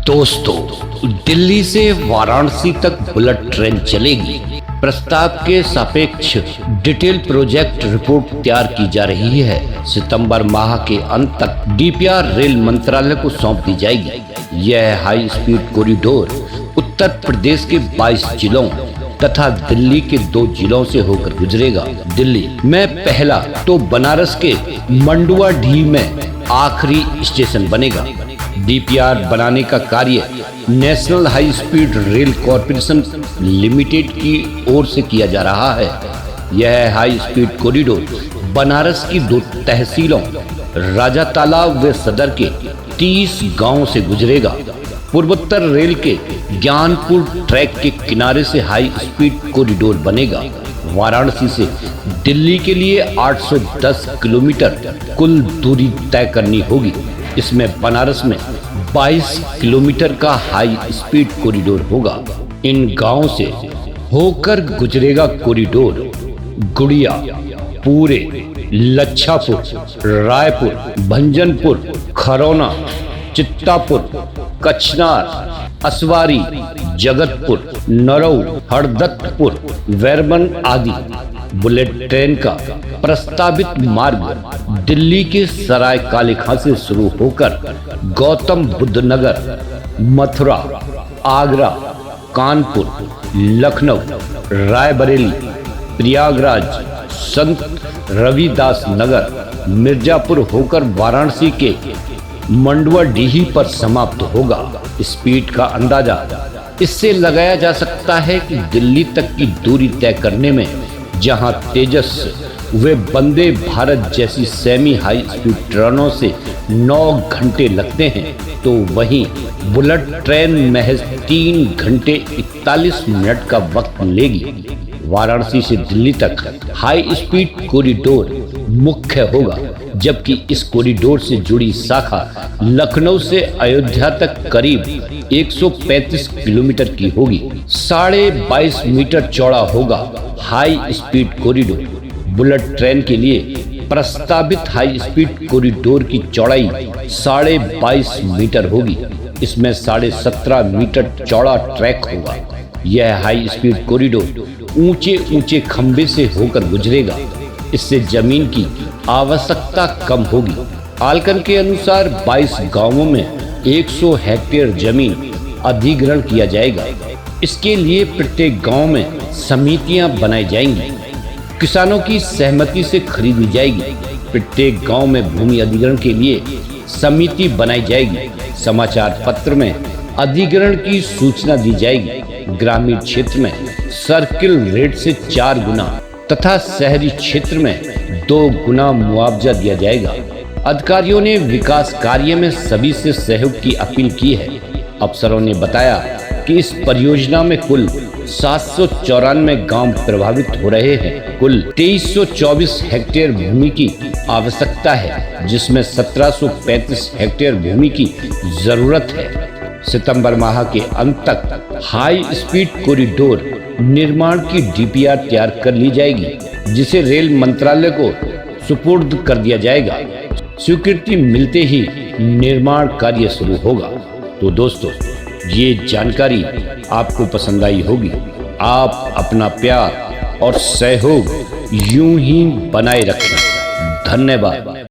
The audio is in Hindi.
दोस्तों, दिल्ली से वाराणसी तक बुलेट ट्रेन चलेगी। प्रस्ताव के सापेक्ष डिटेल प्रोजेक्ट रिपोर्ट तैयार की जा रही है। सितंबर माह के अंत तक डीपीआर रेल मंत्रालय को सौंप दी जाएगी। यह high speed corridor Uttar Pradesh के 22 जिलों तथा दिल्ली के 2 जिलों से होकर गुजरेगा। दिल्ली में पहला तो बनारस के मंडुआडीह में आखिरी स्टेशन बनेगा। डीपीआर बनाने का कार्य national high speed rail corporation limited की ओर से किया जा रहा है। यह हाई स्पीड कॉरिडोर बनारस की 2 तहसीलों राजा तालाब व सदर के 30 गांवों से गुजरेगा। पूर्वोत्तर रेल के ज्ञानपुर ट्रैक के किनारे से हाई स्पीड कॉरिडोर बनेगा। वाराणसी से दिल्ली के लिए 810 किलोमीटर कुल दूरी तय करनी होगी। इसमें बनारस में 22 किलोमीटर का हाई स्पीड कॉरिडोर होगा। इन गांवों से होकर गुजरेगा कॉरिडोर गुड़िया, पूरे, लच्छापुर, रायपुर, भंजनपुर, खरौना, चित्तापुर, कचनार, असवारी, जगतपुर, नरऊ, हरदत्तपुर, वैरमन आदि। बुलेट ट्रेन का प्रस्तावित मार्ग दिल्ली के सराय काले खां से शुरू होकर गौतम बुद्ध नगर, मथुरा, आगरा, कानपुर, लखनऊ, रायबरेली, प्रयागराज, संत रविदास नगर, मिर्जापुर होकर वाराणसी के मंडुआडीह पर समाप्त होगा। स्पीड का अंदाजा इससे लगाया जा सकता है कि दिल्ली तक की दूरी तय करने में जहां तेजस वे वंदे भारत जैसी सेमी हाई स्पीड ट्रेनों से 9 घंटे लगते हैं, तो वहीं बुलेट ट्रेन महज 3 घंटे 41 मिनट का वक्त लेगी। वाराणसी से दिल्ली तक हाई स्पीड कॉरिडोर मुख्य होगा, जबकि इस कॉरिडोर से जुड़ी शाखा लखनऊ से अयोध्या तक करीब 135 किलोमीटर की होगी। 22.5 मीटर चौड़ा होगा high speed corridor. Bullet train के लिए प्रस्तावित हाई स्पीड कॉरिडोर की चौड़ाई 22.5 मीटर होगी। इसमें 17.5 मीटर चौड़ा ट्रैक होगा। यह हाई स्पीड कॉरिडोर ऊंचे ऊंचे खंभे से होकर गुजरेगा। इससे जमीन की आवश्यकता कम होगी। आलकन के अनुसार 22 गांवों में 100 हेक्टेयर जमीन अधिग्रहण किया जाएगा। इसके लिए प्रत्येक गांव में समितियां बनाई जाएंगी। किसानों की सहमति से खरीदी जाएगी। प्रत्येक गांव में भूमि अधिग्रहण के लिए समिति बनाई जाएगी। समाचार पत्र में अधिग्रहण की सूचना दी जाएगी। ग्रामीण क्षेत्र में सर्किल रेट से 4 गुना तथा शहरी क्षेत्र में 2 गुना मुआवजा दिया जाएगा। अधिकारियों ने विकास कार्य में सभी से सहयोग की अपील की है। अफसरों ने बताया कि इस परियोजना में कुल 794 गांव प्रभावित हो रहे हैं। कुल 2324 हेक्टेयर भूमि की आवश्यकता है, जिसमें 1735 हेक्टेयर भूमि की जरूरत है। सितंबर माह के अंत तक हाई स्पीड कॉरिडोर निर्माण की डीपीआर तैयार कर ली जाएगी, जिसे रेल मंत्रालय को सुपुर्द कर दिया जाएगा। स्वीकृति मिलते ही निर्माण कार्य शुरू होगा। तो दोस्तों, ये जानकारी आपको पसंद आई होगी। आप अपना प्यार और सहयोग यूं ही बनाए रखें। धन्यवाद।